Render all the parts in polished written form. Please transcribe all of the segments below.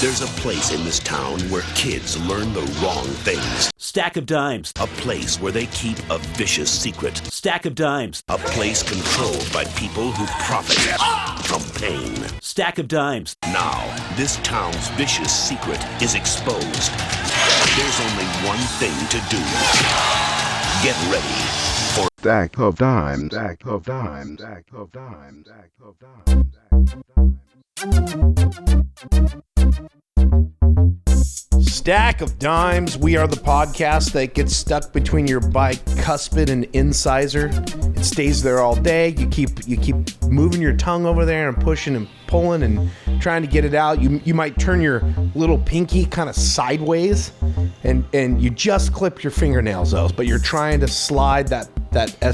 There's a place in this town where kids learn the wrong things. Stack of dimes. A place where they keep a vicious secret. Stack of dimes. A place controlled by people who profit from pain. Stack of dimes. Now, this town's vicious secret is exposed. There's only one thing to do. Get ready for Stack of dimes. Stack of dimes. Stack of dimes. Stack of dimes. Stack of Dimes. We are the podcast that gets stuck between your bicuspid and incisor. It stays there all day. You keep moving your tongue over there and pushing and pulling and trying to get it out. You might turn your little pinky kind of sideways and you just clip your fingernails though, but you're trying to slide that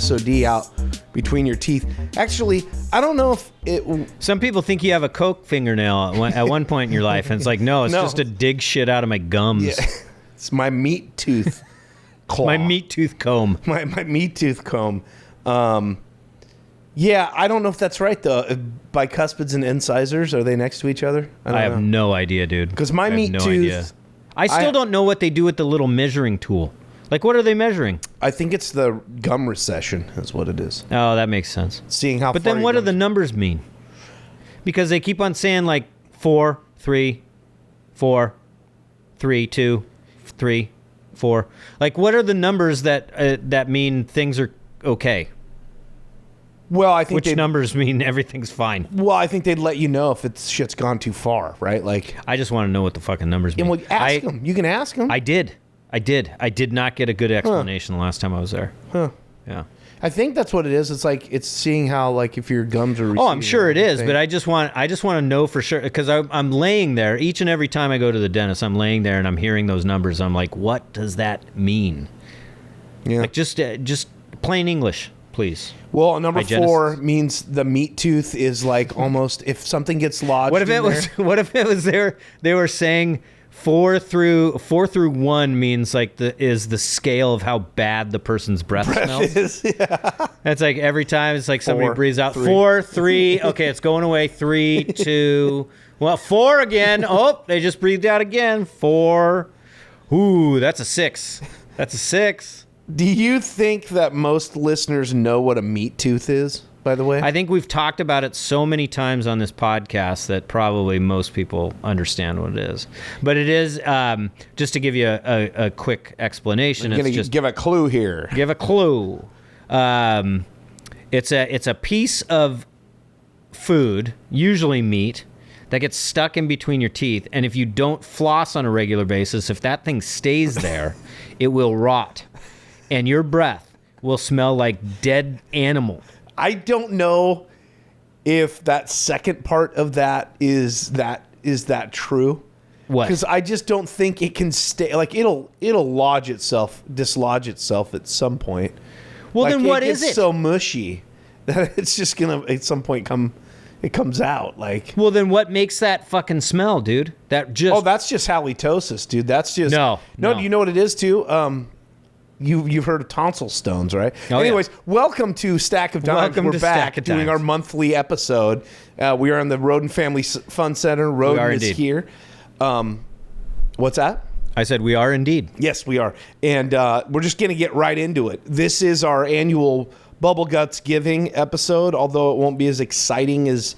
SOD out between your teeth. Actually, I don't know if it... Some people think you have a Coke fingernail at one point in your life, and it's like, no, it's just to dig shit out of my gums. Yeah. It's my meat tooth claw. My meat tooth comb. My meat tooth comb. Yeah, I don't know if that's right, though. Bicuspids and incisors, are they next to each other? I have no idea, dude. Because my meat tooth... Idea. I still don't know what they do with the little measuring tool. Like, what are they measuring? I think it's the gum recession is what it is. Oh, that makes sense. Seeing how But far then what do the numbers mean? Because they keep on saying, like, 4, 3, 4, 3, 2, 3, 4. Like, what are the numbers that mean things are okay? Well, I think Which numbers mean everything's fine? Well, I think they'd let you know if shit's gone too far, right? Like, I just want to know what the fucking numbers mean. And ask them. You can ask them. I did not get a good explanation the last time I was there. Huh. Yeah. I think that's what it is. It's like, it's seeing how, like, if your gums are... Oh, I'm sure it is, but I just want to know for sure, because I'm laying there each and every time I go to the dentist. I'm laying there and I'm hearing those numbers. I'm like, what does that mean? Yeah. Like, just plain English, please. Well, number 4 means the meat tooth is like almost, if something gets lodged. What if it was there? They were saying 4 through 1 means like is the scale of how bad the person's breath smells. Is, yeah. That's like every time it's like somebody 4, breathes out 3. 4, 3. Okay, it's going away. 3, 2. Well, 4 again. Oh, they just breathed out again. 4. Ooh, that's a 6. That's a 6. Do you think that most listeners know what a meat tooth is, by the way? I think we've talked about it so many times on this podcast that probably most people understand what it is. But it is, just to give you a quick explanation. I'm going to give a clue here. Give a clue. It's a piece of food, usually meat, that gets stuck in between your teeth. And if you don't floss on a regular basis, if that thing stays there, it will rot. And your breath will smell like dead animal. I don't know if that second part of that is that true. What? Because I just don't think it can stay. Like, it'll dislodge itself at some point. Well, like, then what is it? It's so mushy that it's just gonna at some point comes out. Like, well, then what makes that fucking smell, dude? That's just halitosis, dude. That's just no. You know what it is too? You've heard of tonsil stones, right? Oh, anyways, welcome to Stack of Dimes. We're back doing our monthly episode. We are in the Roden Family Fun Center. Roden is here. What's that? I said we are indeed. Yes, we are. And we're just going to get right into it. This is our annual Bubblegutsgiving episode, although it won't be as exciting as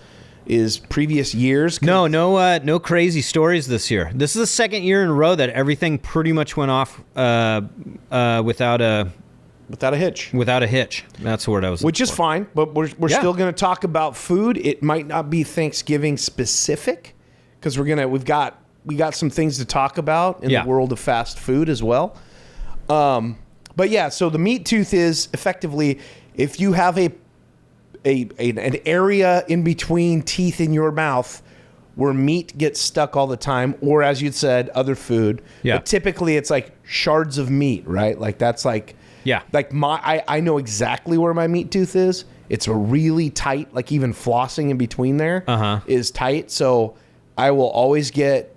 previous years. No crazy stories this year. This is the second year in a row that everything pretty much went off without a hitch. Without a hitch. That's the word I was looking Which is for. fine, but we're still going to talk about food. It might not be Thanksgiving specific because we got some things to talk about in the world of fast food as well. But yeah, so the meat tooth is effectively if you have an area in between teeth in your mouth where meat gets stuck all the time, or as you'd said, other food. Yeah. But typically it's like shards of meat, right? Like that's like, like I know exactly where my meat tooth is. It's a really tight, like even flossing in between there is tight. So I will always get,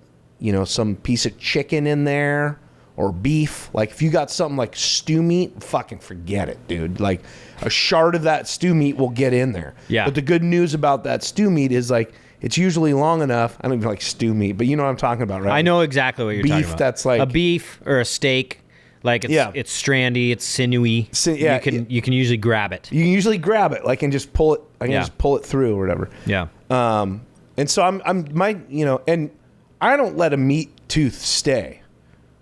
some piece of chicken in there or beef. Like if you got something like stew meat, fucking forget it, dude. Like a shard of that stew meat will get in there. Yeah. But the good news about that stew meat is like it's usually long enough. I don't even like stew meat, but you know what I'm talking about, right? I know exactly what you're talking Beef about. that's like a beef or a steak. Like it's strandy, it's sinewy. You can usually grab it. You can usually grab it, like, and just pull it. I can just pull it through or whatever. Yeah. And so and I don't let a meat tooth stay.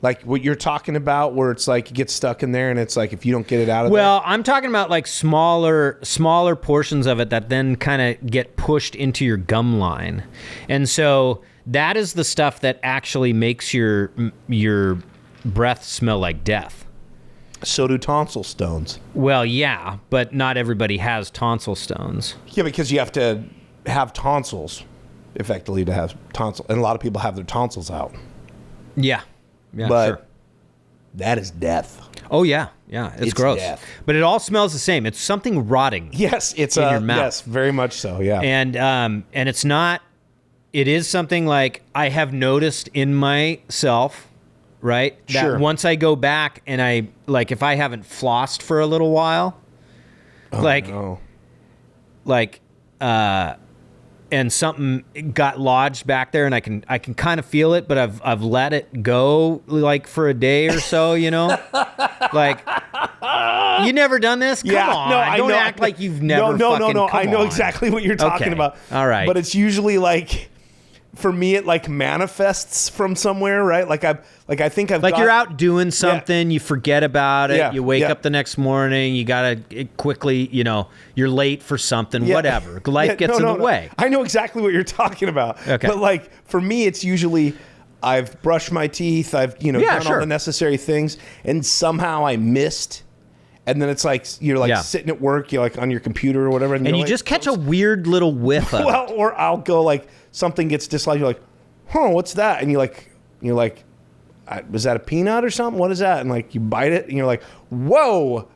Like what you're talking about, where it's like you get stuck in there, and it's like if you don't get it out of there. Well, I'm talking about like smaller portions of it that then kind of get pushed into your gum line, and so that is the stuff that actually makes your breath smell like death. So do tonsil stones. Well, yeah, but not everybody has tonsil stones. Yeah, because you have to have tonsils, effectively, to have tonsil, and a lot of people have their tonsils out. Yeah. Yeah, but sure. That is death. Oh yeah, it's gross. Death. But it all smells the same. It's something rotting. Yes, it's in your mouth. Yes, very much so. Yeah, and it's not. It is something like I have noticed in myself, right? That Sure. once I go back and I like if I haven't flossed for a little while, and something got lodged back there, and I can kind of feel it, but I've let it go like for a day or so, you know. Like, you never done this? Come on, no, don't act like you've never. No. Come I know on. exactly what you're talking Okay. about. All right, but it's usually like, for me, it like manifests from somewhere, right? Like I think I've like you're out doing something, you forget about it, Yeah, you wake yeah. up the next morning, you gotta quickly, you know, you're late for something, whatever. Life gets in the way. I know exactly what you're talking about. Okay. But like for me, it's usually I've brushed my teeth, I've done all the necessary things, and somehow I missed. And then it's like you're like sitting at work, you're like on your computer or whatever, and you like, just catch a weird little whiff of it. well, or I'll go like something gets dislodged, you're like, what's that? And you're like, was that a peanut or something? What is that? And like you bite it, and you're like, whoa,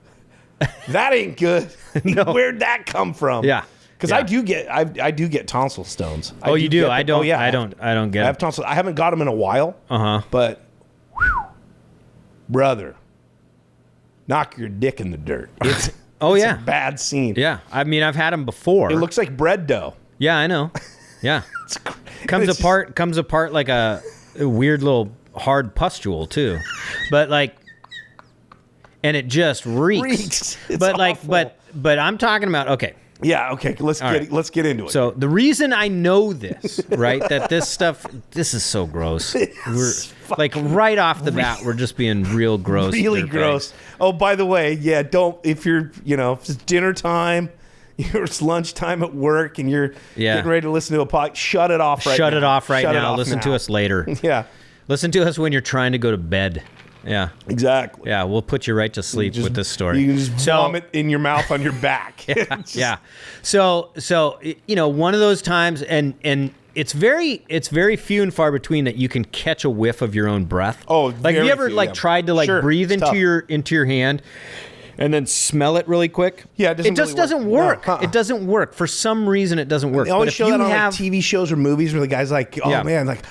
that ain't good. No. Where'd that come from? Yeah. Because I do get tonsil stones. Oh, you do? I don't get I don't get I have tonsil. I haven't got them in a while. But brother, knock your dick in the dirt. It's it's a bad scene. Yeah. I mean, I've had them before. It looks like bread dough. Yeah, I know. Yeah. Comes apart like a weird little hard pustule too. But like, and it just reeks. It's but like, awful. but I'm talking about, okay. Yeah, okay. Let's get into it. So the reason I know this, right, that this is so gross. We're like right off the bat, we're just being real gross. Really gross. Oh, by the way, if you're, if it's dinner time, it's lunchtime at work, and you're getting ready to listen to a podcast, shut it off right now. Shut it off right now. Listen to us later. Yeah. Listen to us when you're trying to go to bed. Yeah. Exactly. Yeah, we'll put you right to sleep with this story. You can just vomit in your mouth on your back. Yeah. So one of those times, and it's very few and far between that you can catch a whiff of your own breath. Oh, like have you ever tried to breathe into your hand and then smell it really quick? Yeah, it just doesn't work. No, It doesn't work. For some reason, it doesn't work. They always but show that on like TV shows or movies where the guy's like, man, like,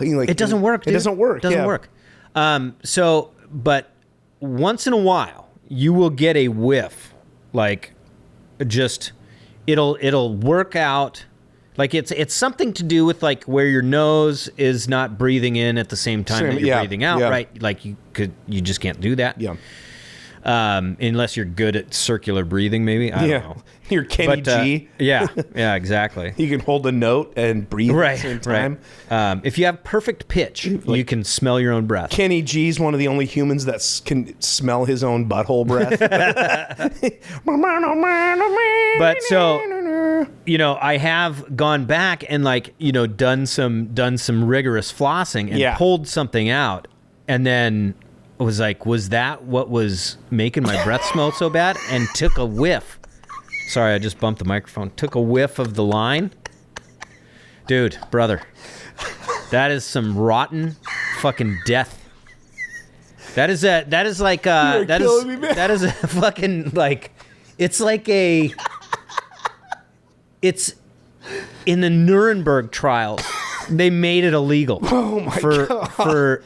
it doesn't work. Dude. It doesn't work. It doesn't work. But once in a while, you will get a whiff, like, just it'll work out. Like it's something to do with like where your nose is not breathing in at the same time that you're breathing out, right? Like you just can't do that. Yeah. Unless you're good at circular breathing, maybe. I don't know. You're Kenny G. Yeah, exactly. You can hold a note and breathe at the same time. Right. If you have perfect pitch, you can smell your own breath. Kenny G's one of the only humans that can smell his own butthole breath. But so, I have gone back and done some rigorous flossing and pulled something out, and then was like, was that what was making my breath smell so bad? And took a whiff. Sorry, I just bumped the microphone. Took a whiff of the line. Dude, brother, that is some rotten fucking death. That is a fucking like, it's like it's in the Nuremberg trials. They made it illegal for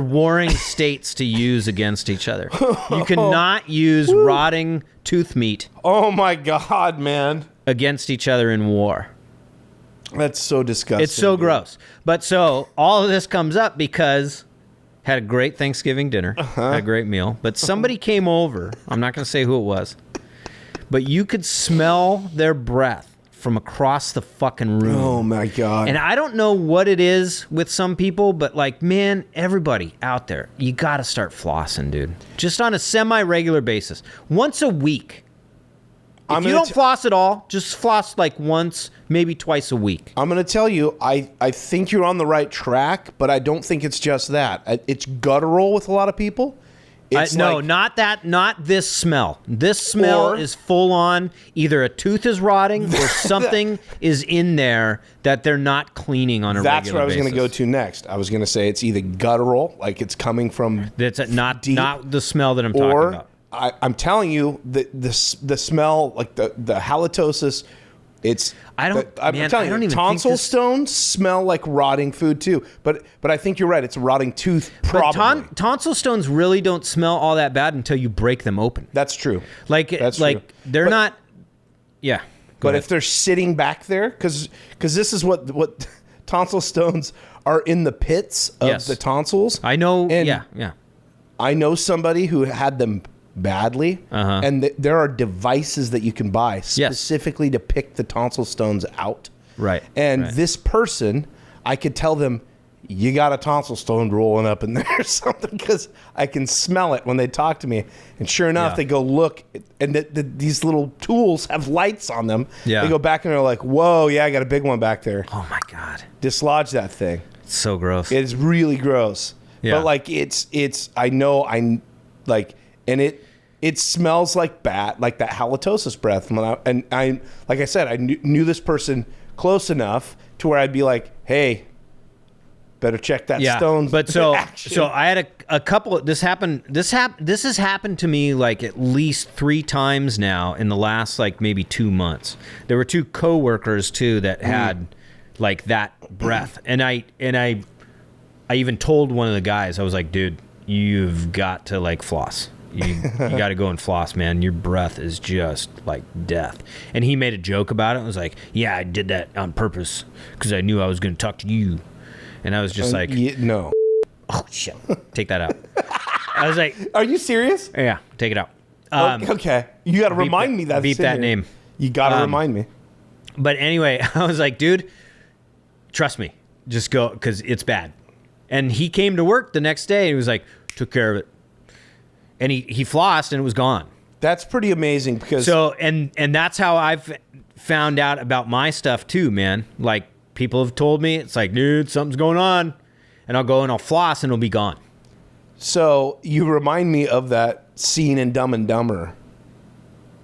warring states to use against each other. You cannot use rotting tooth meat. Oh my God, man! Against each other in war. That's so disgusting. It's so dude. gross. But so all of this comes up because had a great Thanksgiving dinner, had a great meal, but somebody came over. I'm not going to say who it was, but you could smell their breath from across the fucking room. Oh my God. And I don't know what it is with some people, but like, man, everybody out there, you got to start flossing, dude. Just on a semi-regular basis. Once a week. If you don't floss at all, just floss like once, maybe twice a week. I'm going to tell you, I think you're on the right track, but I don't think it's just that. It's guttural with a lot of people. It's No, like, not that. Not this smell. This smell is full on. Either a tooth is rotting or something is in there that they're not cleaning on a regular basis. That's what I was going to go to next. I was going to say it's either guttural, like it's coming from That's not deep, not the smell that I'm talking or about. I'm telling you, the smell, like the halitosis. It's I'm telling you, tonsil stones smell like rotting food too. But I think you're right. It's a rotting tooth, probably. But tonsil stones really don't smell all that bad until you break them open. That's true. They're not. Yeah. But if they're sitting back there, because this is what tonsil stones are in the pits of the tonsils. I know. And yeah. I know somebody who had them badly, and there are devices that you can buy specifically to pick the tonsil stones out. Right. And this person, I could tell them, you got a tonsil stone rolling up in there or something, because I can smell it when they talk to me. And sure enough, they go look, and these little tools have lights on them. Yeah. They go back and they're like, whoa, yeah, I got a big one back there. Oh my God. Dislodge that thing. It's so gross. It's really gross. Yeah. But like and it smells like like that halitosis breath. Like I said, I knew this person close enough to where I'd be like, hey, better check that stone. But so I had a couple. This has happened to me like at least 3 times now in the last like maybe 2 months. There were 2 coworkers too that had like that breath, and I even told one of the guys, I was like, dude, you've got to like floss. You got to go and floss, man. Your breath is just like death. And he made a joke about it. I was like, yeah, I did that on purpose because I knew I was going to talk to you. And I was just like, no. Oh, shit. Take that out. I was like, are you serious? Yeah, take it out. Okay. You got to remind me that. Beep that name. You got to remind me. But anyway, I was like, dude, trust me. Just go, because it's bad. And he came to work the next day and he was like, took care of it. And he flossed and it was gone. That's pretty amazing because and that's how I've found out about my stuff too, man. Like people have told me, it's like, dude, something's going on. And I'll go and I'll floss and it'll be gone. So you remind me of that scene in Dumb and Dumber.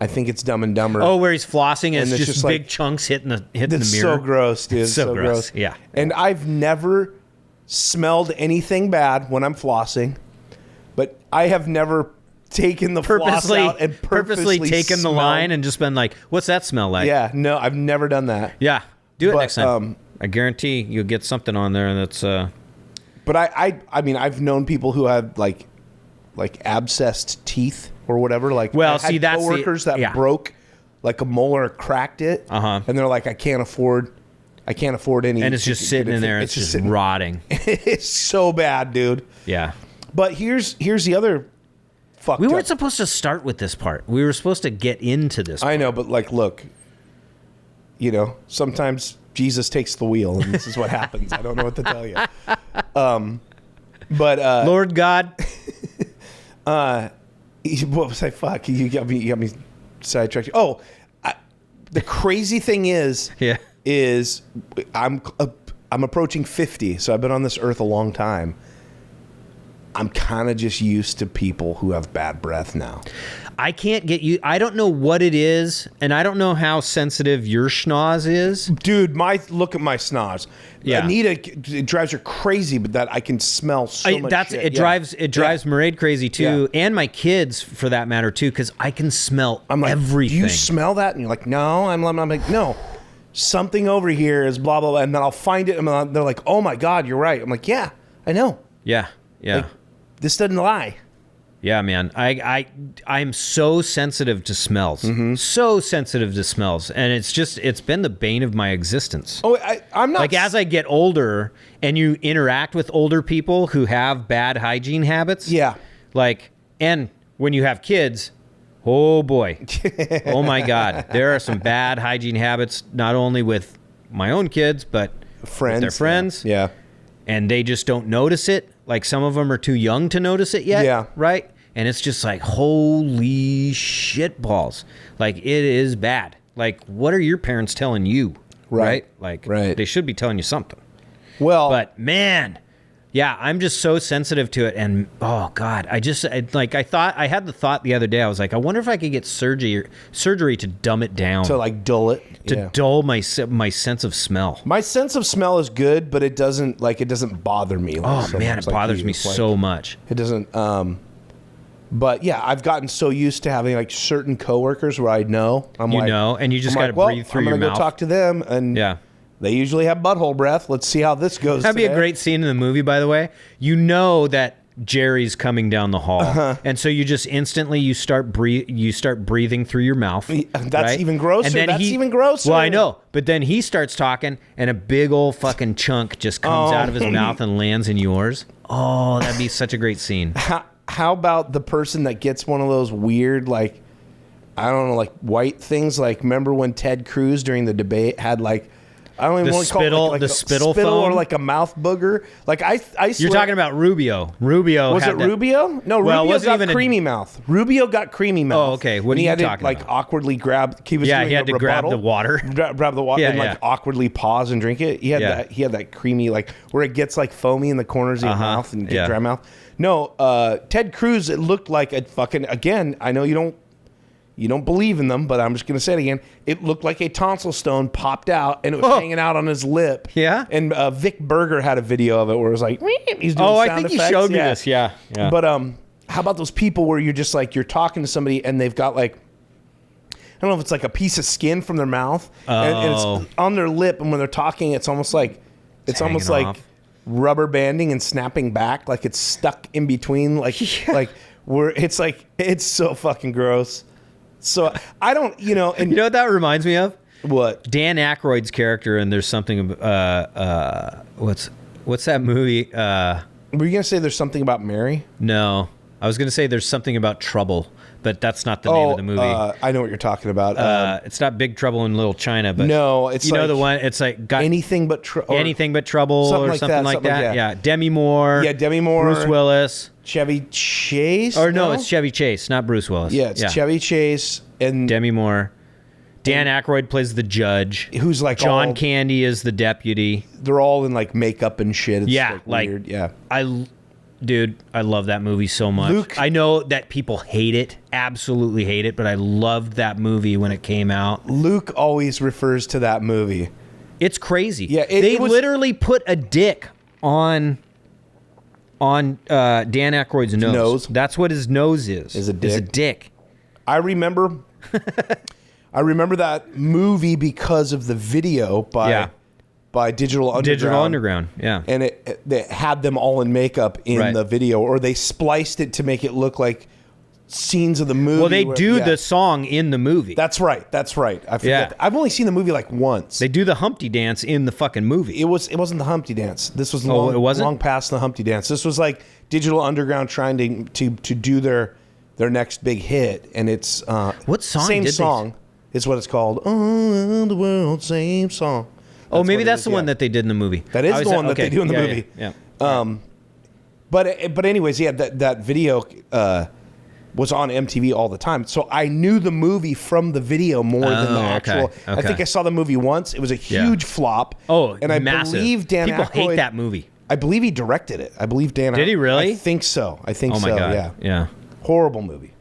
I think it's Dumb and Dumber. Oh, where he's flossing and it's just big like, chunks hitting the mirror. It's so gross, dude. It's so gross. Yeah. And I've never smelled anything bad when I'm flossing. But I have never taken the floss out and purposely taken the line and just been like, what's that smell like? Yeah, no, I've never done that. Yeah, do it next time. I guarantee you'll get something on there that's... But I mean, I've known people who have like abscessed teeth or whatever. Like, well, see, that's coworkers that broke like a molar, cracked it, and they're like, I can't afford any. And it's just sitting in there. It's just rotting. It's so bad, dude. Yeah. But here's the other fucked We weren't up. supposed to start with this part. We were supposed to get into this part. I know, but like, look, sometimes Jesus takes the wheel, and this is what happens. I don't know what to tell you. But Lord God. What was I? Fuck, you got me sidetracked. Oh, the crazy thing is I'm approaching 50, so I've been on this earth a long time. I'm kind of just used to people who have bad breath now. I can't get you. I don't know what it is, and I don't know how sensitive your schnoz is. Dude, look at my schnoz. Yeah. Anita, it drives her crazy, but that I can smell so much shit. It drives Mairead crazy too, and my kids for that matter too, because I can smell everything. Do you smell that? And you're like, no. I'm like, no. Something over here is blah, blah, blah. And then I'll find it, and they're like, oh my God, you're right. I'm like, yeah, I know. Yeah. Like, this doesn't lie. Yeah, man. I'm so sensitive to smells. Mm-hmm. So sensitive to smells. And it's been the bane of my existence. Oh, I'm not... Like, as I get older and you interact with older people who have bad hygiene habits. Yeah. Like, and when you have kids, oh boy. Oh my God. There are some bad hygiene habits, not only with my own kids, but friends. with their friends. Yeah. And they just don't notice it. Like, some of them are too young to notice it yet. Yeah. Right? And it's just like, holy shit balls. Like, it is bad. Like, what are your parents telling you? Right. Like, right. They should be telling you something. Well, But man, yeah, I'm just so sensitive to it. And oh God, I had the thought the other day, I was like, I wonder if I could get surgery to dumb it down. to like dull it. To dull my sense of smell. My sense of smell is good, but it doesn't bother me. Oh so man, much it like bothers you. me It's like, so much. It doesn't. But yeah, I've gotten so used to having like certain coworkers where I know and you just got to breathe through your I'm gonna mouth. go talk to them, and Yeah. they usually have butthole breath. Let's see how this goes. That'd be a today. great scene in the movie, by the way. You know that Jerry's coming down the hall, and so you just instantly you start breathing through your mouth. That's right? even grosser. And then That's even grosser. Well, I know, but then he starts talking, and a big old fucking chunk just comes out of his mouth and lands in yours. Oh, that'd be such a great scene. How about the person that gets one of those weird, like, I don't know, like white things? Like, remember when Ted Cruz during the debate had like, I don't even The want to call it spittle- like the a spittle or foam? like a mouth booger. Like I You're talking about Rubio. Rubio was had it that- Rubio? No, Well, it Rubio wasn't got even a- creamy mouth. Rubio got creamy mouth. Oh, okay. What and are he you had talking to like about? awkwardly grab. He was Yeah, doing he had a to grab rebuttal, the water. grab the water Yeah, and like yeah. awkwardly pause and drink it. He had that creamy, like where it gets like foamy in the corners of your mouth and get dry mouth. No, Ted Cruz. It looked like a fucking. Again, I know you don't believe in them, but I'm just going to say it again. It looked like a tonsil stone popped out, and it was hanging out on his lip. Yeah? And Vic Berger had a video of it where it was like, he's doing Oh, I sound think effects. you showed me this. Yeah. But how about those people where you're just like, you're talking to somebody and they've got like, I don't know if it's like a piece of skin from their mouth and it's on their lip, and when they're talking, it's almost like hanging off. rubber banding and snapping back, like it's stuck in between, like like where it's like, it's so fucking gross. So I don't, and You know what that reminds me of? what? Dan Aykroyd's character, and there's something. What's that movie? Were you gonna say there's something about Mary? No, I was gonna say there's something about trouble, but that's not the name of the movie. I know what you're talking about. It's not Big Trouble in Little China, but no, it's you know like the one. It's like got anything but anything but trouble something or like something that, like something like that. that. Yeah, Demi Moore. Yeah, Demi Moore. Bruce Willis. Chevy Chase. Or no, it's Chevy Chase, not Bruce Willis. Yeah, it's Chevy Chase and Demi Moore. Dan Aykroyd plays the judge. who's like John all, Candy is the deputy. they're all in like makeup and shit. It's Yeah, like weird. Yeah. Dude, I love that movie so much. Luke- I know that people hate it, absolutely hate it, but I loved that movie when it came out. Luke always refers to that movie. It's crazy. Yeah, they it was- literally put a dick on Dan Aykroyd's nose. That's what his nose is. Is a Is a dick? dick. I remember that movie because of the video by Digital Underground. Digital Underground. Yeah. And it had them all in makeup in Right. the video, or they spliced it to make it look like scenes of the movie. Well, they where- do yeah. the song in the movie. That's right. I forget. Yeah. I've only seen the movie like once. They do the Humpty dance in the fucking movie. It wasn't the Humpty Dance. This was Oh, long, it wasn't? long past the Humpty Dance. This was like Digital Underground trying to do their next big hit, and it's What song Same did they- song is what it's called. Oh, the world, same song. Oh, maybe what it that's is, the one yeah. that they did in the movie. That is I was the one that they do in the yeah, movie. Yeah. But anyways, yeah, that video was on MTV all the time, so I knew the movie from the video more than the Oh, actual. okay, I think okay. I saw the movie once. It was a Yeah. huge flop. Oh, and I massive. believe Dan People Aykroyd, hate that movie. I believe he directed it. I believe Dan. Did he really? I think so. Oh my so. god. Yeah. Horrible movie.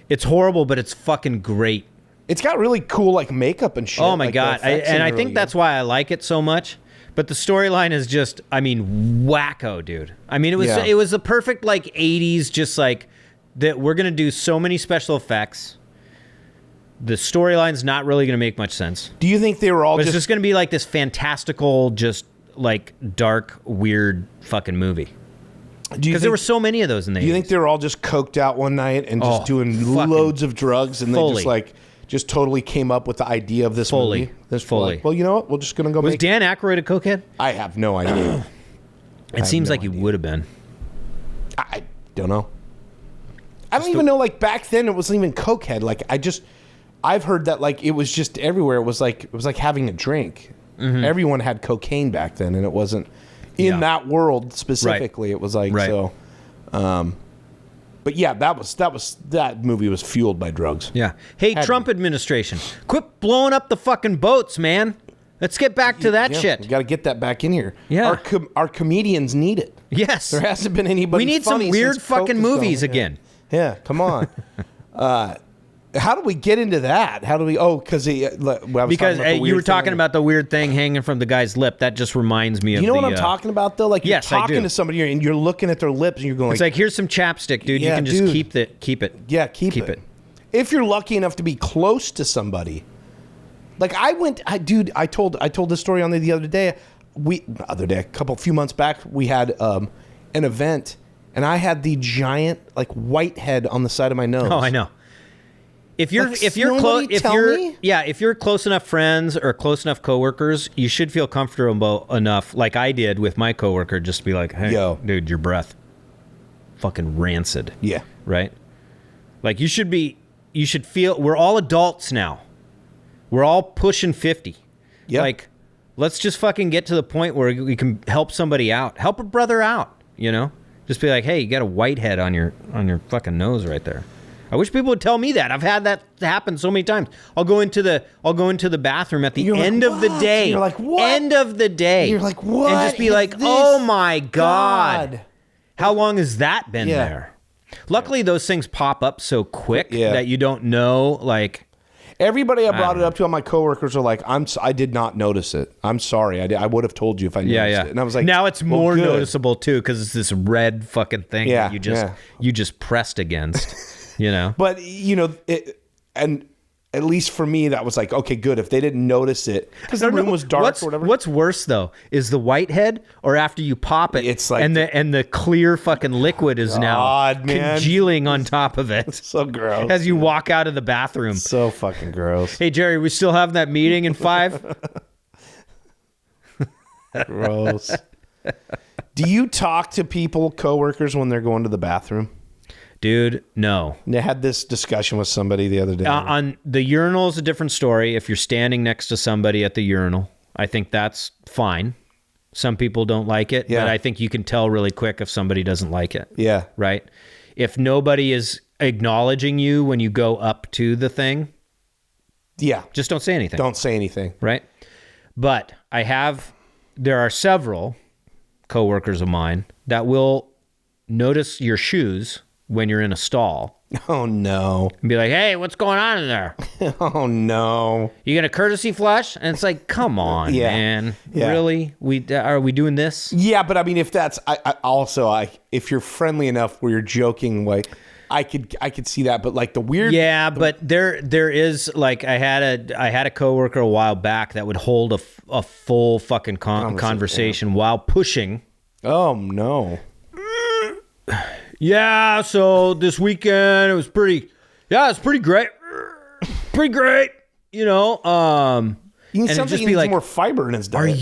It's horrible, but it's fucking great. It's got really cool like makeup and shit. Oh my like, the god. effects in And it I are think really that's good. why I like it so much. But the storyline is just, I mean, wacko, dude. I mean, Yeah. it was the perfect like 80s, just like that we're gonna do so many special effects. The storyline's not really gonna make much sense. Do you think they were all But it's just? just gonna be like this fantastical, just like dark, weird fucking movie. Because there were so many of those in the 80s. Do you think they were all just coked out one night and just doing loads of drugs, and fully. they just totally came up with the idea of this movie? Fully. Well, you know what? We're just gonna go. Was Dan Aykroyd a cokehead? I have no idea. It seems like he would have been. I don't know. I don't even know. Like back then, it wasn't even cokehead. Like I've heard that like it was just everywhere. It was like having a drink. Mm-hmm. Everyone had cocaine back then, and it wasn't in that world specifically. Right. It was like so. But yeah, that movie was fueled by drugs. Yeah. Hey, Trump administration, quit blowing up the fucking boats, man. Let's get back to that shit. We got to get that back in here. Yeah. Our comedians need it. Yes. There hasn't been anybody. We need some funny weird since Coke fucking is movies gone. again. Yeah, come on. How do we get into that? How do we? Oh, because you were talking about the weird thing hanging from the guy's lip. That just reminds me of. You know what I'm talking about though? Like you're talking to somebody and you're looking at their lips and you're going. It's like here's some chapstick, dude. You can just keep it. Yeah, keep it. If you're lucky enough to be close to somebody, like I told this story on the other day. A few months back, we had an event, and I had the giant like white head on the side of my nose. Oh, I know. If you're close enough friends or close enough coworkers, you should feel comfortable enough, like I did with my coworker, just to be like, "Hey, dude, your breath, fucking rancid." Yeah. Right. Like you should feel. We're all adults now. We're all pushing 50. Yeah. Like, let's just fucking get to the point where we can help somebody out, help a brother out. You know, just be like, "Hey, you got a white head on your fucking nose right there." I wish people would tell me that. I've had that happen so many times. I'll go into the bathroom at the end of the day. You're like, what? End of the day. You're like, what? And just be like, oh my God. How long has that been there? Luckily, those things pop up so quick that you don't know. Like everybody I brought it up to, my coworkers are like, I did not notice it. I'm sorry. I would have told you if I noticed it. And I was like, now it's more noticeable too because it's this red fucking thing that you just pressed against. You know, but you know, and at least for me, that was like, okay, good. If they didn't notice it, because the room was dark or whatever. What's worse though is the whitehead, or after you pop it, it's like and the clear fucking liquid is now congealing on top of it. It's so gross. As you walk out of the bathroom, so fucking gross. Hey Jerry, we still have that meeting in 5. Gross. Do you talk to coworkers when they're going to the bathroom? Dude, no. I had this discussion with somebody the other day. On the urinal is a different story. If you're standing next to somebody at the urinal, I think that's fine. Some people don't like it, but I think you can tell really quick if somebody doesn't like it. Yeah. Right? If nobody is acknowledging you when you go up to the thing, just don't say anything. Don't say anything. Right? But there are several coworkers of mine that will notice your shoes when you're in a stall. Oh no. And be like, "Hey, what's going on in there?" Oh no. You gonna courtesy flush? And it's like, come on, man. Yeah. Really? Are we doing this? Yeah, but I mean, if that's if you're friendly enough where you're joking, like I could see that, but like the weird. Yeah, but there is like I had a coworker a while back that would hold a full fucking conversation while pushing. Oh no. Yeah, so this weekend it was pretty great. Pretty great, you know. You need something needs more fiber in his diet.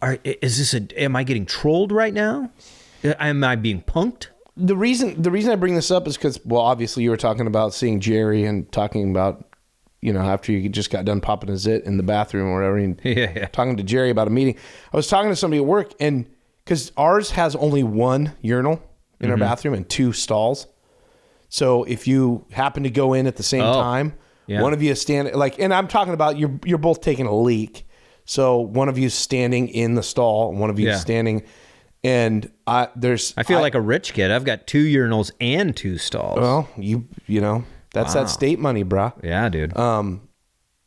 Am I getting trolled right now? Am I being punked? The reason I bring this up is because, well, obviously you were talking about seeing Jerry and talking about, you know, after you just got done popping a zit in the bathroom or whatever, and talking to Jerry about a meeting. I was talking to somebody at work, and because ours has only one urinal in our bathroom and 2 stalls. So if you happen to go in at the same time, one of you is standing and I'm talking about you're both taking a leak. So one of you is standing in the stall and one of you is standing, and I feel like a rich kid. I've got 2 urinals and 2 stalls. Well, you know, that's that state money, brah. Yeah, dude.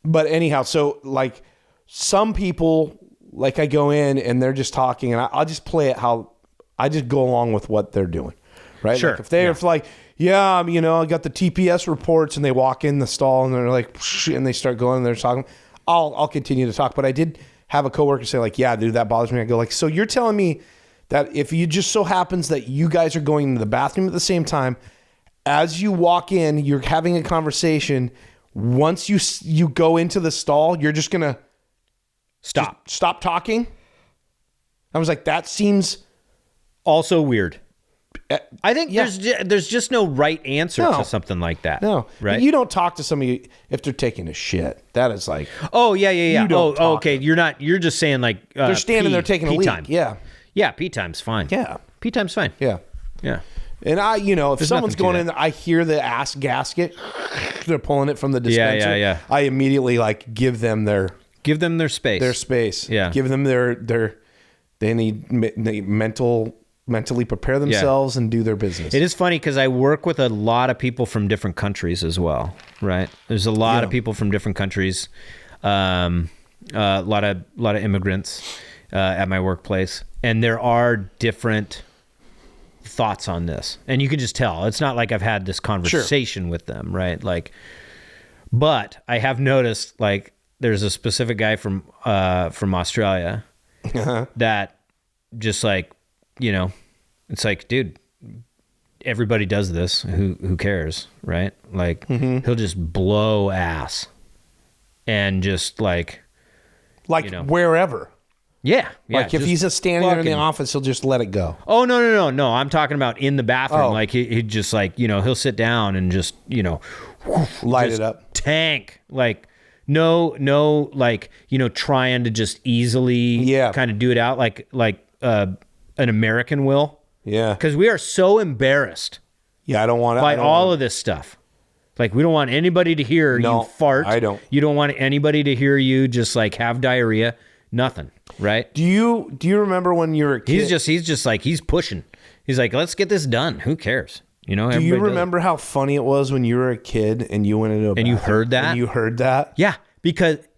But anyhow, so like some people, like I go in and they're just talking and I'll just play it how I just go along with what they're doing, right? Sure. Like if they're like, you know, I got the TPS reports, and they walk in the stall and they're like, psh, and they start going and they're talking, I'll continue to talk. But I did have a coworker say like, yeah, dude, that bothers me. I go like, so you're telling me that if you just so happens that you guys are going to the bathroom at the same time, as you walk in, you're having a conversation. Once you go into the stall, you're just gonna stop talking. I was like, that seems also weird. I think yeah. there's just no right answer No. to something like that. no, right? You don't talk to somebody if they're taking a shit. That is like, Oh yeah. You don't talk. Okay. You're just saying like they're standing there taking a leak. time. Yeah, Yeah, pee time's fine. yeah, Pee time's fine. yeah. Yeah. And if There's someone's nothing to going that. in, I hear the ass gasket. They're pulling it from the dispenser. yeah. I immediately like give them their Give them their space. space. Yeah. Give them they need mentally prepare themselves and do their business. It is funny because I work with a lot of people from different countries as well, right? There's a lot of people from different countries, a lot of immigrants at my workplace, and there are different thoughts on this, and you can just tell. It's not like I've had this conversation with them, right? Like, but I have noticed like there's a specific guy from Australia that just like, it's like, dude, everybody does this. Who cares, right? Like, he'll just blow ass and just like wherever. Yeah. Like if just he's standing there in the fucking- office, he'll just let it go. Oh, no. I'm talking about in the bathroom. Oh. Like he just like, he'll sit down and just, Light just it up. tank. Like no, like, trying to just easily kind of do it out like an American will. Yeah. Because we are so embarrassed Yeah, I don't want by all of this stuff. Like, we don't want anybody to hear you fart. I don't. You don't want anybody to hear you just like have diarrhea. Nothing, right? Do you remember when you were a kid? He's just like, he's pushing. He's like, let's get this done. Who cares? Do you remember how funny it was when you were a kid and you went into a And you bathroom heard that? And you heard that? Yeah,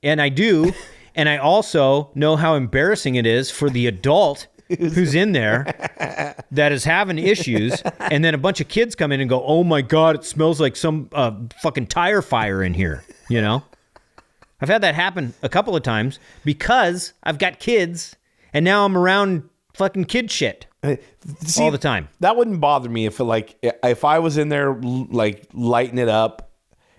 and I do. And I also know how embarrassing it is for the adult who's in there that is having issues. And then a bunch of kids come in and go, oh my God, it smells like some fucking tire fire in here. I've had that happen a couple of times because I've got kids and now I'm around fucking kid shit See, all the time. That wouldn't bother me if I was in there like lighting it up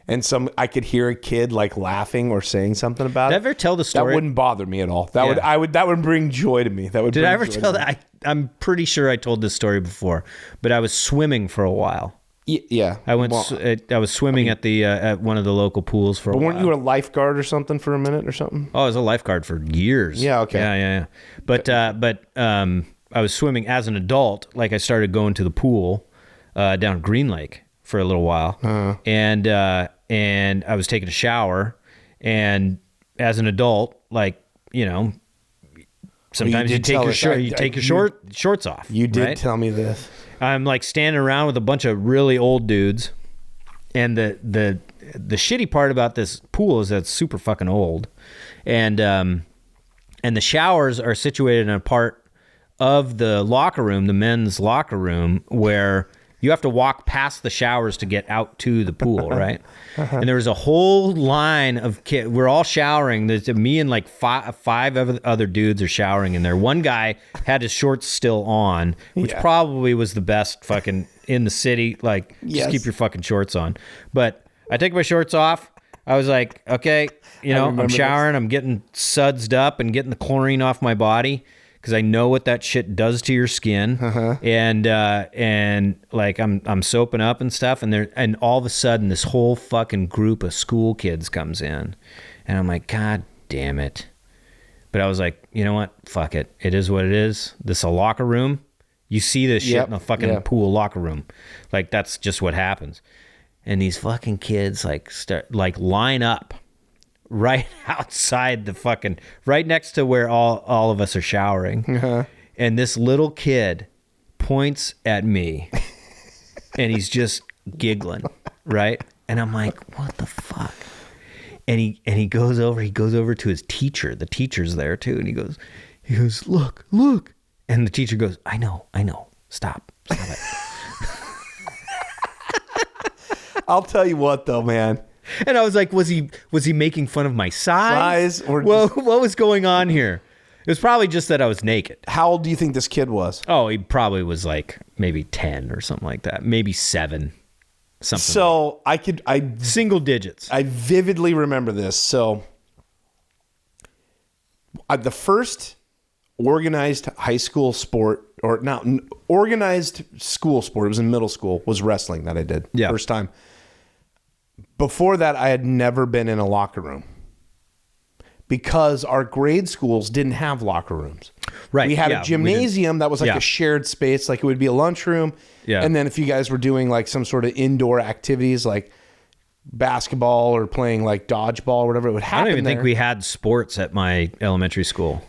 and I could hear a kid like laughing or saying something about Did I it. ever tell the story? That wouldn't bother me at all. That would bring joy to me. Did I ever tell that? I'm pretty sure I told this story before, but I was swimming for a while. Yeah. I was swimming at one of the local pools for a while. Weren't you a lifeguard or something for a minute or something? Oh, I was a lifeguard for years. Yeah, okay. Yeah. But I was swimming as an adult. Like I started going to the pool down Green Lake for a little while, and I was taking a shower. And as an adult, like sometimes you take your shorts off. You did right? tell me this. I'm like standing around with a bunch of really old dudes, and the shitty part about this pool is that it's super fucking old, and the showers are situated in a part of the locker room, the men's locker room, where you have to walk past the showers to get out to the pool, right? And there was a whole line of kids. We're all showering. There's me and like five other dudes are showering in there. One guy had his shorts still on, which probably was the best fucking in the city. Like, just keep your fucking shorts on. But I take my shorts off. I was like, okay, I'm showering. I'm getting sudsed up and getting the chlorine off my body, because I know what that shit does to your skin, and like I'm soaping up and stuff, and all of a sudden this whole fucking group of school kids comes in, and I'm like, God damn it! But I was like, you know what? Fuck it. It is what it is. This is a locker room. You see this shit in a fucking pool locker room, like that's just what happens. And these fucking kids line up right outside right next to where all of us are showering. And this little kid points at me and he's just giggling, right? And I'm like, what the fuck? And he goes over to his teacher. The teacher's there too. And he goes, look. And the teacher goes, I know. Stop it. I'll tell you what though, man. And I was like, was he making fun of my size? Or what was going on here? was probably just that I was naked. How old do you think this kid was? Oh, he probably was like maybe 10 or something like that. Maybe 7. Something. So Single digits. I vividly remember this. So the first organized high school sport, or not organized school sport, it was in middle school, was wrestling that I did. Yeah. First time. Before that, I had never been in a locker room because our grade schools didn't have locker rooms. Right. We had a gymnasium that was like a shared space, like it would be a lunchroom. Yeah. And then if you guys were doing like some sort of indoor activities like basketball or playing like dodgeball or whatever, it would happen. I don't even there. think we had sports at my elementary school.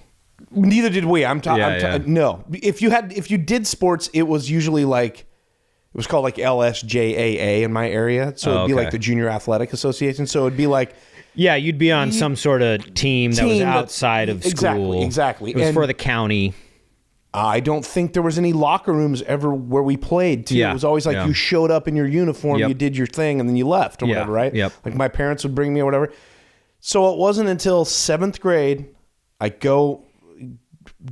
Neither did we. Yeah. No. If you did sports, it was usually like, it was called like LSJAA in my area. So it'd be like the Junior Athletic Association. So it'd be like, yeah, you'd be on some sort of team that was outside of school. Exactly. It was for the county. I don't think there was any locker rooms ever where we played too. Yeah. It was always like you showed up in your uniform, you did your thing, and then you left or whatever, right? Yep. Like my parents would bring me or whatever. So it wasn't until 7th grade I go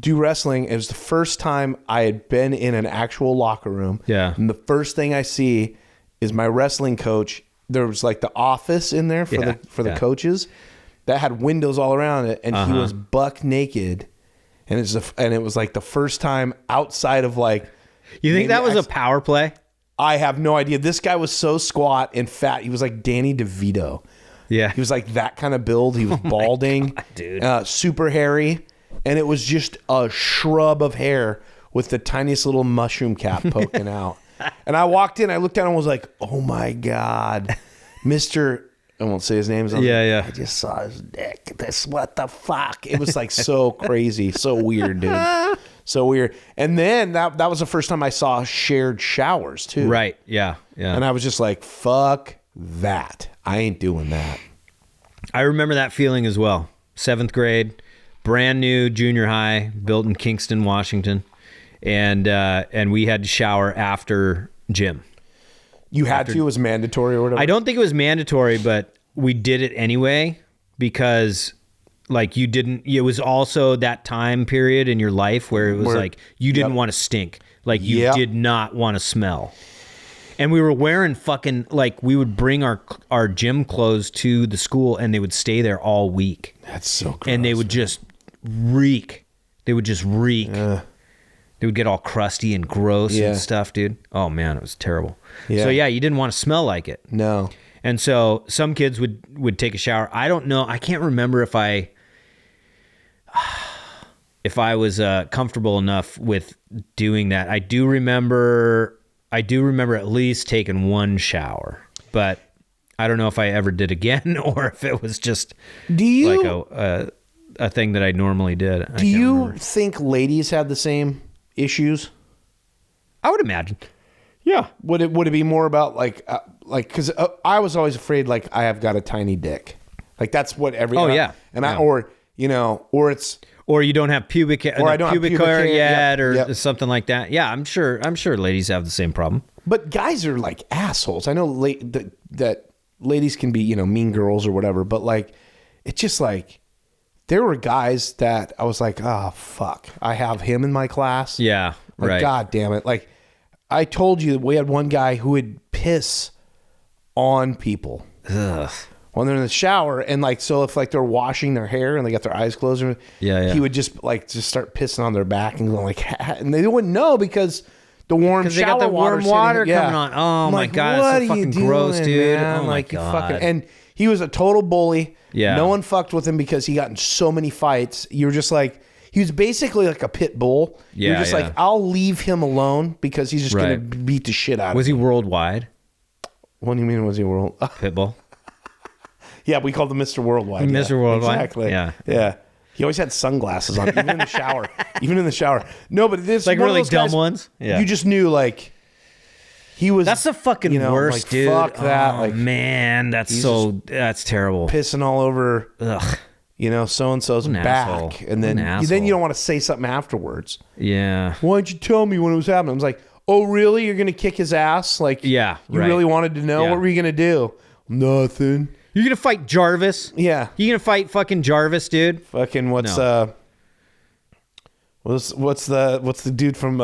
do wrestling. It was the first time I had been in an actual locker room. Yeah. And the first thing I see is my wrestling coach. There was like the office in there for the coaches that had windows all around it, and he was buck naked. And it was like the first time outside of like. You think that was a power play? I have no idea. This guy was so squat and fat. He was like Danny DeVito. Yeah. He was like that kind of build. He was balding, God, dude. Super hairy. And it was just a shrub of hair with the tiniest little mushroom cap poking out. And I walked in, I looked down and was like, oh my God, Mr. I won't say his name. I just saw his dick. What the fuck? It was like so crazy, so weird, dude. So weird. And then that was the first time I saw shared showers too. Right. Yeah. Yeah. And I was just like, fuck that. I ain't doing that. I remember that feeling as well. 7th grade, brand new junior high, built in Kingston, Washington. And we had to shower after gym. You had to? It was mandatory or whatever? I don't think it was mandatory, but we did it anyway because like it was also that time period in your life where it was like you didn't want to stink. Like you did not want to smell. And we were wearing fucking, like we would bring our gym clothes to the school and they would stay there all week. That's so gross. And they would just reek. They would just reek. They would get all crusty and gross and stuff, dude. Oh man, it was terrible. Yeah. So yeah, you didn't want to smell like it. No. And so some kids would take a shower. I don't know. I can't remember if I was comfortable enough with doing that. I do remember at least taking one shower, but I don't know if I ever did again or if it was just like a thing that I normally did. Do you think ladies had the same issues? I would imagine. Yeah. Would it be more about like because I was always afraid like I have got a tiny dick, like that's what every or you don't have pubic hair, or I don't have pubic hair hair yet, or something like that. Yeah, I'm sure ladies have the same problem. But guys are like assholes. I know that ladies can be mean girls or whatever, but like it's just like there were guys that I was like, oh fuck, I have him in my class. Yeah, like, right. God damn it! Like I told you, we had one guy who would piss on people. Ugh. When they're in the shower, and like so if like they're washing their hair and they got their eyes closed, he would just start pissing on their back and going like, and they wouldn't know because the warm shower got the warm water coming on. Oh my God, that's so fucking gross, dude. Man? Oh my God. And he was a total bully. Yeah. No one fucked with him because he got in so many fights. You were just like, he was basically like a pit bull. Yeah, You're just like, I'll leave him alone because he's just Right. going to beat the shit out of Was me. he worldwide? What do you mean was he world? Pitbull. Yeah, we called him Mr. Worldwide. Mr. Worldwide? Exactly. Yeah. Yeah. He always had sunglasses on, even in the shower. No, but this Like one of really those dumb guys, ones? Yeah. You just knew like he was. That's the fucking worst, like, dude. Fuck that. Oh, like man, that's terrible. pissing all over. Ugh. So and so's An back, asshole. and then An you asshole. don't want to say something afterwards. Yeah. Why didn't you tell me when it was happening? I was like, oh really? You're gonna kick his ass? Like, Yeah, you right. really wanted to know? Yeah. What were you gonna do? Nothing. You're gonna fight Jarvis? Yeah. You gonna fight fucking Jarvis, dude? Fucking what's No. What's the dude from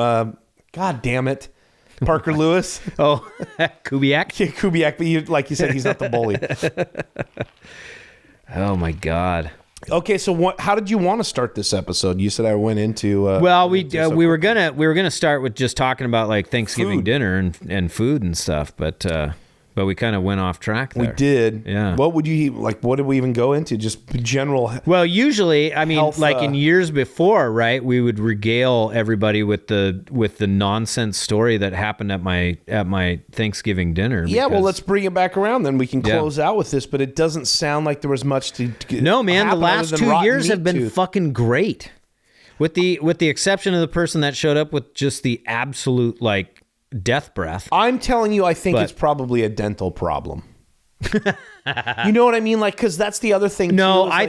God damn it, Parker Lewis? Oh, Kubiak. Yeah, Kubiak, but like you said, he's not the bully. Oh my God. Okay, so how did you want to start this episode? You said I went into. Well, we were gonna start with just talking about like Thanksgiving Food. dinner and food and stuff, but we kind of went off track there. We did. Yeah. What would you like? What did we even go into? Just general. Well, usually, I mean, Health, like in years before, right? We would regale everybody with the nonsense story that happened at my Thanksgiving dinner. Yeah, well, because- let's bring it back around. Then we can close out with this. But it doesn't sound like there was much to. No, man, the happen other last than 2 rotten years meat have been tooth. fucking great. With the exception of the person that showed up with just the absolute like death breath. I'm telling you, I think But- it's probably a dental problem. You know what I mean? Like, because that's the other thing. No, too, is I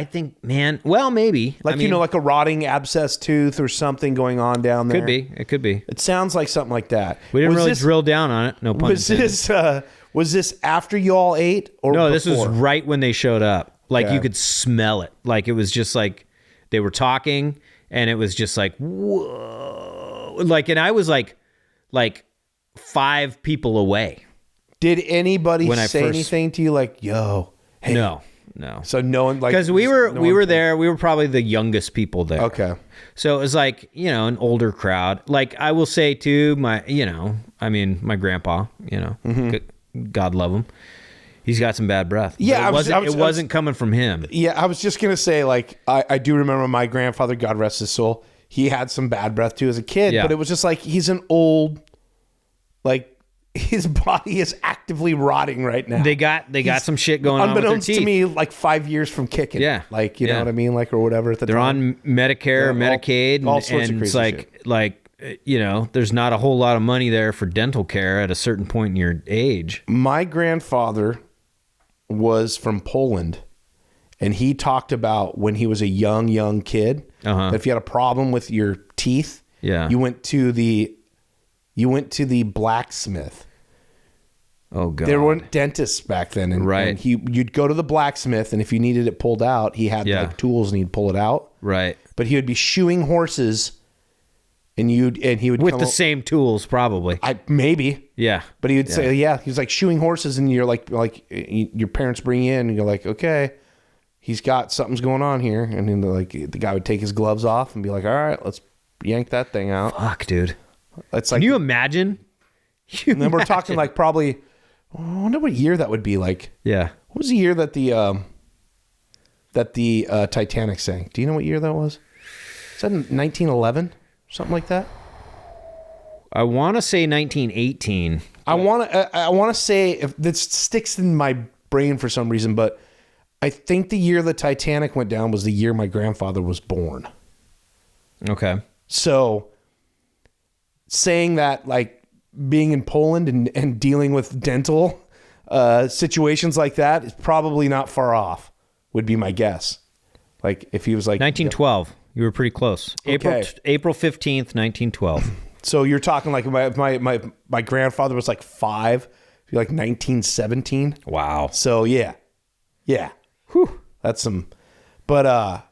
think, man. Well, maybe. like I mean, like a rotting abscess tooth or something going on down there. It could be. It sounds like something like that. We didn't Was really this- drill down on it. No pun Was intended. this after you all ate or No, before? this was right when they showed up. Like Okay. you could smell it. Like it was just like they were talking, and it was just like whoa. Like, and I was like 5 people away. Did anybody When I say first- anything to you like, "Yo"? Hey. No. So no one like Because we were there. We were probably the youngest people there. Okay. So it was like, an older crowd. Like I will say too, my grandpa, God love him. He's got some bad breath. But Yeah, it wasn't coming from him. Yeah, I was just gonna say, like, I do remember my grandfather, God rest his soul. He had some bad breath too as a kid, Yeah. but it was just like he's an old, like his body is actively rotting right now. They got some shit going on with their unbeknownst teeth. to me, like 5 years from kicking. Yeah. Like, you know Yeah. what I mean? Like, or whatever at the They're time. on Medicare, Yeah, Medicaid, all sorts of and it's crazy there's not a whole lot of money there for dental care at a certain point in your age. My grandfather was from Poland, and he talked about when he was a young kid, that if you had a problem with your teeth, you went to the blacksmith. Oh God. There weren't dentists back then, and, Right. and you'd go to the blacksmith, and if you needed it pulled out, he had like tools, and he'd pull it out. Right. But he would be shoeing horses, and he would With come the up- same tools, probably. maybe. Yeah. But he would say, he was like shoeing horses, and you're like your parents bring you in, and you're like, okay, he's got something's going on here, and then the guy would take his gloves off and be like, all right, let's yank that thing out. Fuck, dude. It's Can like, you imagine? and then we're talking like probably, I wonder what year that would be like. Yeah. What was the year that the Titanic sank? Do you know what year that was? Is that in 1911? Something like that? I want to say 1918. I want to say, if this sticks in my brain for some reason, but I think the year the Titanic went down was the year my grandfather was born. Okay. So saying that, like, being in Poland and dealing with dental situations like that is probably not far off, would be my guess. Like if he was like 1912. You were pretty close. Okay. April 15th, 1912. So you're talking like my grandfather was like 5, like 1917. Wow. So yeah. Whew. That's some, but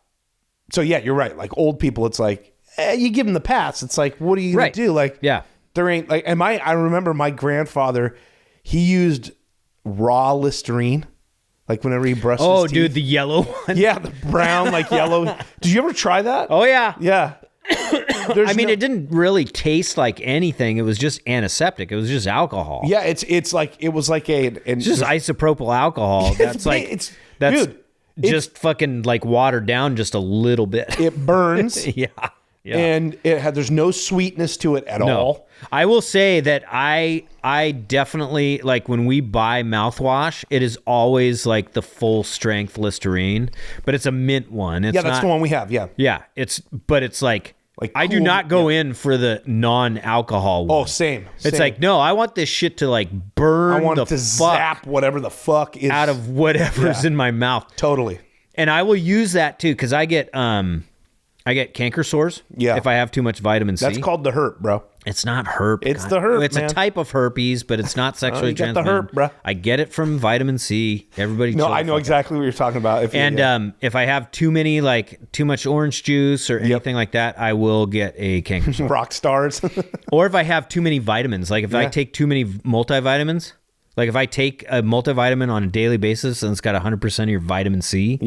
so yeah, you're right. Like old people, it's like you give them the pass. It's like, what are you gonna do? Like, Yeah. there ain't like. I remember my grandfather, he used raw Listerine, like whenever he brushed. Oh, his dude, teeth. the yellow one. Yeah, the brown like yellow. Did you ever try that? Oh yeah. Yeah. I mean, it didn't really taste like anything. It was just antiseptic. It was just alcohol. Yeah, it's like it was like It's just isopropyl alcohol. That's dude, just fucking like watered down just a little bit. it burns. Yeah. And there's no sweetness to it at all. I will say that I definitely, like, when we buy mouthwash, it is always like the full strength Listerine, but it's a mint one. It's That's the one we have. Yeah. Yeah, it's like I do cool, not go in for the non-alcohol one. Oh, same. It's like, no, I want this shit to like burn I want the it to fuck zap whatever the fuck is out of whatever's in my mouth. Totally. And I will use that too, because I get canker sores Yeah. if I have too much vitamin C. That's called the hurt, bro. It's not herp. It's the herp, It's man. a type of herpes, but it's not sexually you got the transmitted. herp, bruh. I get it from vitamin C. Everybody. No, chill I the know fuck exactly what you're talking about. If I have too much orange juice or anything like that, I will get a canker sore. rock stars. Or if I have too many vitamins, like if I take too many multivitamins, like if I take a multivitamin on a daily basis and it's got 100% of your vitamin C,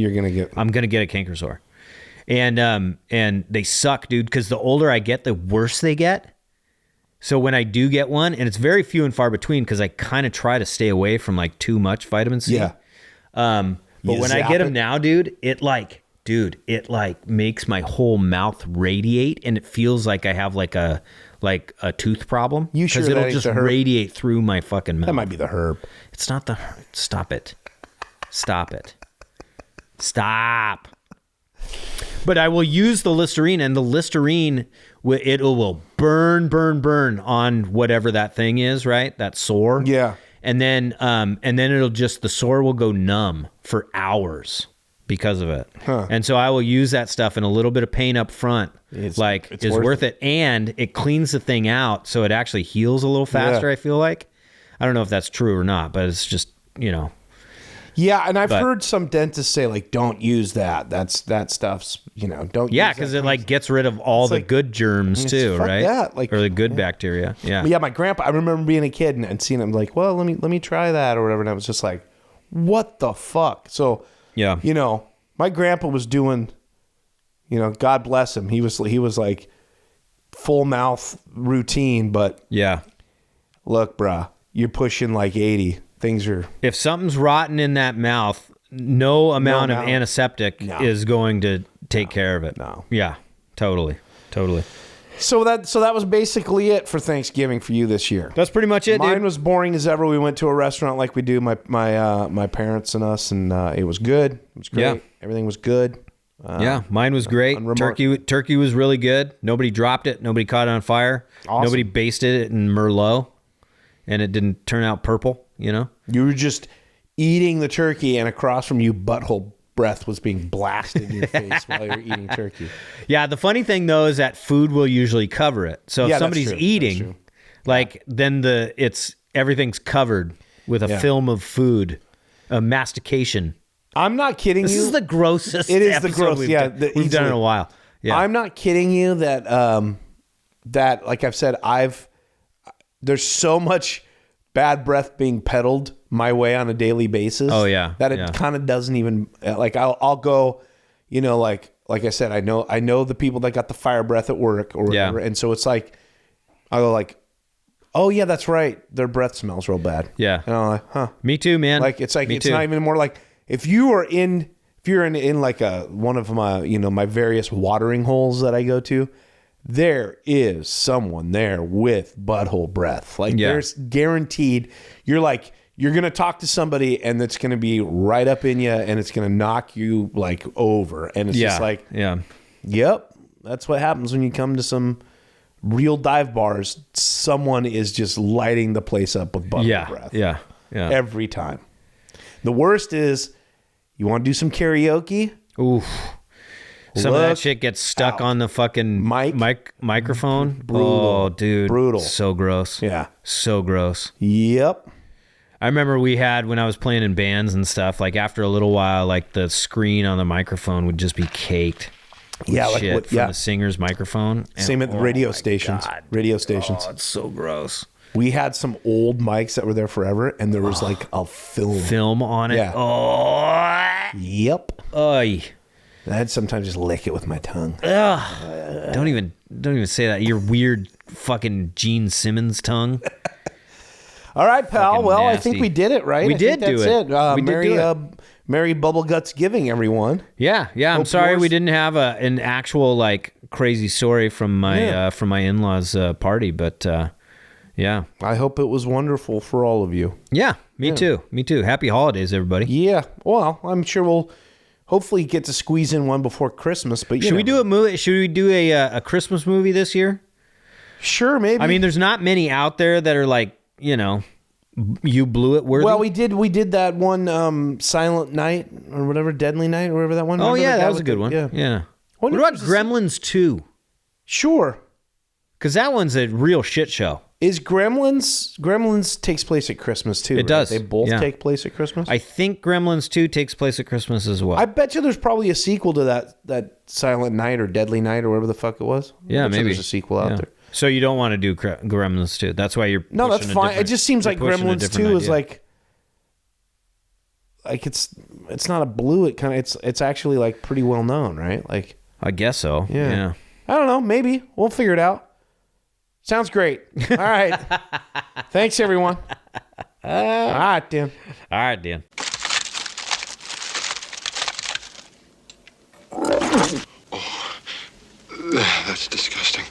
I'm gonna get a canker sore. And they suck, dude, because the older I get, the worse they get. So when I do get one, and it's very few and far between because I kind of try to stay away from like too much vitamin C. Yeah. But when I get them now, dude, it makes my whole mouth radiate, and it feels like I have like a tooth problem. You sure because that it'll ain't just the herb? radiate through my fucking mouth. That might be the herb. It's not the herb. Stop it. Stop. But I will use the Listerine, and the Listerine, it will burn on whatever that thing is, right? That sore. Yeah. And then the sore will go numb for hours because of it. Huh. And so I will use that stuff, and a little bit of pain up front It's is worth it. And it cleans the thing out, so it actually heals a little faster, Yeah. I feel like. I don't know if that's true or not, but it's just, Yeah, and I've heard some dentists say, like, don't use that. That stuff's, don't Yeah, use because that. it gets rid of all the like- good germs too, fuck right? that, Or the good bacteria. Yeah. Yeah, my grandpa, I remember being a kid and seeing him like, well, let me try that or whatever. And I was just like, what the fuck? So, Yeah. my grandpa was doing, God bless him. He was like full mouth routine, but Yeah. look, bruh, you're pushing like 80. Things are, If something's rotten in that mouth, no amount of amount. antiseptic No. is going to take care of it. No. Yeah. Totally. so that was basically it for Thanksgiving for you this year. That's pretty much it, Mine dude. was boring as ever. We went to a restaurant like we do, my parents and us, and it was good. It was great. Yeah. Everything was good. Yeah, mine was great. Turkey was really good. Nobody dropped it. Nobody caught it on fire. Awesome. Nobody basted it in Merlot, and it didn't turn out purple. You were just eating the turkey, and across from you, butthole breath was being blasted in your face while you were eating turkey. Yeah, the funny thing though is that food will usually cover it. So if Yeah, that's somebody's true. That's eating, true. then everything's covered with a film of food, a mastication. I'm not kidding This you. is the grossest. It is the episode gross. We've Yeah, done. We've done it in a while. Yeah, I'm not kidding you that that like I've said, there's so much bad breath being peddled my way on a daily basis. Oh, yeah. that it Yeah. kind of doesn't even like I'll go, like I said, I know the people that got the fire breath at work or whatever, and so it's like I'll go like, oh yeah, that's right, their breath smells real bad. Yeah. and I'm like, huh. Me too, man. Like it's Me too. not even more like if you're in like one of my my various watering holes that I go to, there is someone there with butthole breath. Like Yeah. there's guaranteed. You're gonna talk to somebody and it's gonna be right up in you and it's gonna knock you like over. And it's just like, yep, that's what happens when you come to some real dive bars. Someone is just lighting the place up with butthole breath. Yeah. Every time. The worst is you want to do some karaoke? Oof. Some of that Look shit gets stuck out. on the fucking microphone. Brutal. Oh, dude. Brutal. So gross. Yeah. So gross. Yep. I remember when I was playing in bands and stuff, like after a little while, like the screen on the microphone would just be caked. with Yeah, like shit what- from yeah. the singer's microphone. And- Same at the oh radio my stations. God. Radio stations. Oh, it's so gross. We had some old mics that were there forever, and there was like a film. Film on it. Yeah. Oh. Yep. Oy. I'd sometimes just lick it with my tongue. Don't even say that. Your weird fucking Gene Simmons tongue. All right, pal. Fucking Well, I nasty. think we did it, right? We I think did do that's it. We did Merry, do it. Merry Bubblegutsgiving, everyone. Yeah. I'm Hope sorry yours- we didn't have an actual like crazy story from my in-laws party, but yeah. I hope it was wonderful for all of you. Yeah, me too. Me too. Happy holidays, everybody. Yeah. Well, I'm sure we'll hopefully get to squeeze in one before Christmas. But Should we do a movie? Should we do a Christmas movie this year? Sure, maybe. I mean, there's not many out there that are like, you blew it worthy. well, we did that one Silent Night or whatever, Deadly Night or whatever that one. Oh Remember yeah, the guy that was a with good the- one. Yeah. Yeah. What Wonder if about there's a- Gremlins 2? Sure. Because that one's a real shit show. Is Gremlins takes place at Christmas too? It does. They both take place at Christmas. I think Gremlins 2 takes place at Christmas as well. I bet you there's probably a sequel to that Silent Night or Deadly Night or whatever the fuck it was. Yeah, maybe there's a sequel out there. So you don't want to do Gremlins 2. That's why you're No, that's pushing fine. It just seems like Gremlins 2 is idea. like it's not a blue. It kind of it's actually like pretty well known, right? Like I guess so. Yeah. Yeah. I don't know. Maybe we'll figure it out. Sounds great. All right. Thanks, everyone. All right, Dan. All right, Dan. That's disgusting.